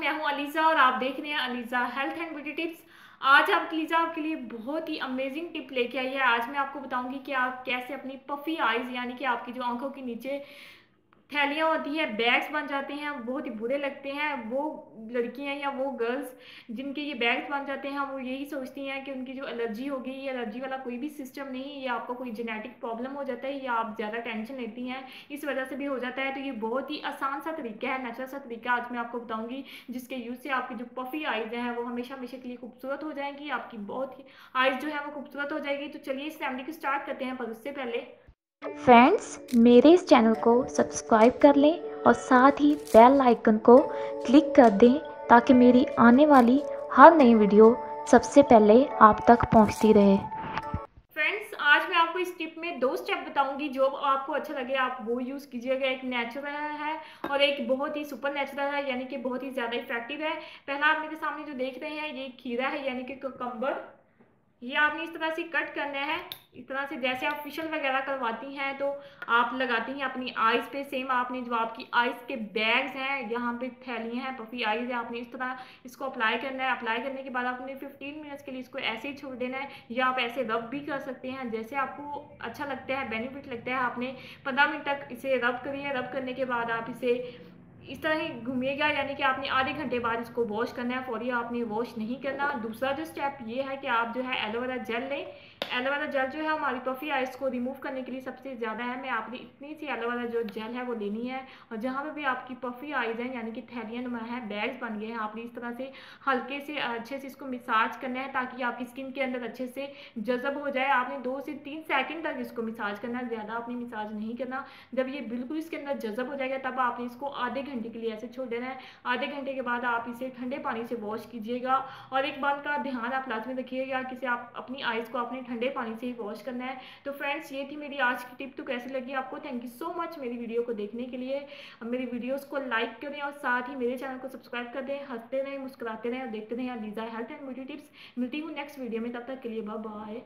मैं हूं अलीज़ा और आप देख रहे हैं Aliza health and beauty tips. आज आप अलीज़ा आपके लिए बहुत ही अमेजिंग टिप लेके आई है। आज मैं आपको बताऊंगी कि आप कैसे अपनी पफी आईज यानी कि आपकी जो आंखों के नीचे थैलियाँ होती हैं, बैग्स बन जाते हैं, बहुत ही बुरे लगते हैं। वो लड़कियां या वो गर्ल्स जिनके ये बैग्स बन जाते हैं वो यही सोचती हैं कि उनकी जो एलर्जी होगी, ये एलर्जी वाला कोई भी सिस्टम नहीं, ये आपको कोई जेनेटिक प्रॉब्लम हो जाता है या आप ज़्यादा टेंशन लेती हैं इस वजह से भी हो जाता है। तो ये बहुत ही आसान सा तरीका है, नेचुरल सा तरीका आज मैं आपको बताऊंगी, जिसके यूज़ से आपकी जो पफी आइज हैं वो हमेशा हमेशा के लिए खूबसूरत हो जाएंगी, आपकी बहुत ही आइज जो है वो खूबसूरत हो जाएगी। तो चलिए इस रेमेडी को स्टार्ट करते हैं, पर उससे पहले फ्रेंड्स, मेरे इस चैनल को सब्सक्राइब कर लें और साथ ही बेल आइकन को क्लिक कर दें ताकि मेरी आने वाली हर नई वीडियो सबसे पहले आप तक पहुंचती रहे। फ्रेंड्स, आज मैं आपको इस टिप में 2 स्टेप बताऊंगी, जो आपको अच्छा लगे आप वो यूज़ कीजिएगा। एक नेचुरल है और एक बहुत ही सुपर नेचुरल है, यानी कि बहुत ही ज़्यादा इफेक्टिव है। पहला आप मेरे सामने जो देख रहे हैं ये खीरा है, यानी कि कुकम्बर। ये आपने इस तरह से कट करना है, इस तरह से जैसे आप फेशियल वगैरह करवाती हैं तो आप लगाती हैं अपनी आइज़ पे। सेम आपने जो आपकी आइज़ के बैग्स हैं, यहाँ पे थैलियाँ हैं, पफी आइज़ है, आपने इस तरह इसको अप्लाई करना है। अप्लाई करने के बाद आपने 15 मिनट्स के लिए इसको ऐसे ही छोड़ देना है, या आप ऐसे रब भी कर सकते हैं जैसे आपको अच्छा लगता है, बेनिफिट लगता है। आपने 15 मिनट तक इसे रब करिए। रब करने के बाद आप इसे इस तरह ही घूमिएगा, यानी कि आपने आधे घंटे बाद इसको वॉश करना है, फौरी आपने वॉश नहीं करना। दूसरा जो स्टेप ये है कि आप जो है एलोवेरा जेल लें। एलोवेरा जेल जो है हमारी पफी आइज को रिमूव करने के लिए सबसे ज़्यादा है। मैं आपने इतनी सी एलोवेरा जो जेल है वो लेनी है, और जहाँ पे भी आपकी पफी आइज है यानी कि थैलियाँ नुमा है, बैग्स बन गए हैं, आपने इस तरह से हल्के से अच्छे से इसको मिसाज करना है ताकि आपकी स्किन के अंदर अच्छे से जज़ब हो जाए। आपने 2 से 3 सेकंड तक इसको मिसाज करना है, ज़्यादा आपने मिसाज नहीं करना। जब ये बिल्कुल इसके अंदर जज़ब हो जाएगा तब आपने इसको आधे घंटे के लिए ऐसे छोड़ देना है। आधे घंटे के बाद आप इसे ठंडे पानी से वॉश कीजिएगा। और एक बात का ध्यान आप लाजमी रखिएगा कि आप अपनी आइज़ को अपने ठंडे पानी से ही वॉश करना है। तो फ्रेंड्स, ये थी मेरी आज की टिप। तो कैसी लगी आपको? थैंक यू सो मच मेरी वीडियो को देखने के लिए। मेरी वीडियोज़ को लाइक करें और साथ ही मेरे चैनल को सब्सक्राइब कर दें। हंसते रहें, मुस्कुराते रहें और देखते रहें Aliza health and beauty tips. मिलती हूँ नेक्स्ट वीडियो में, तब तक के लिए बाय बाय।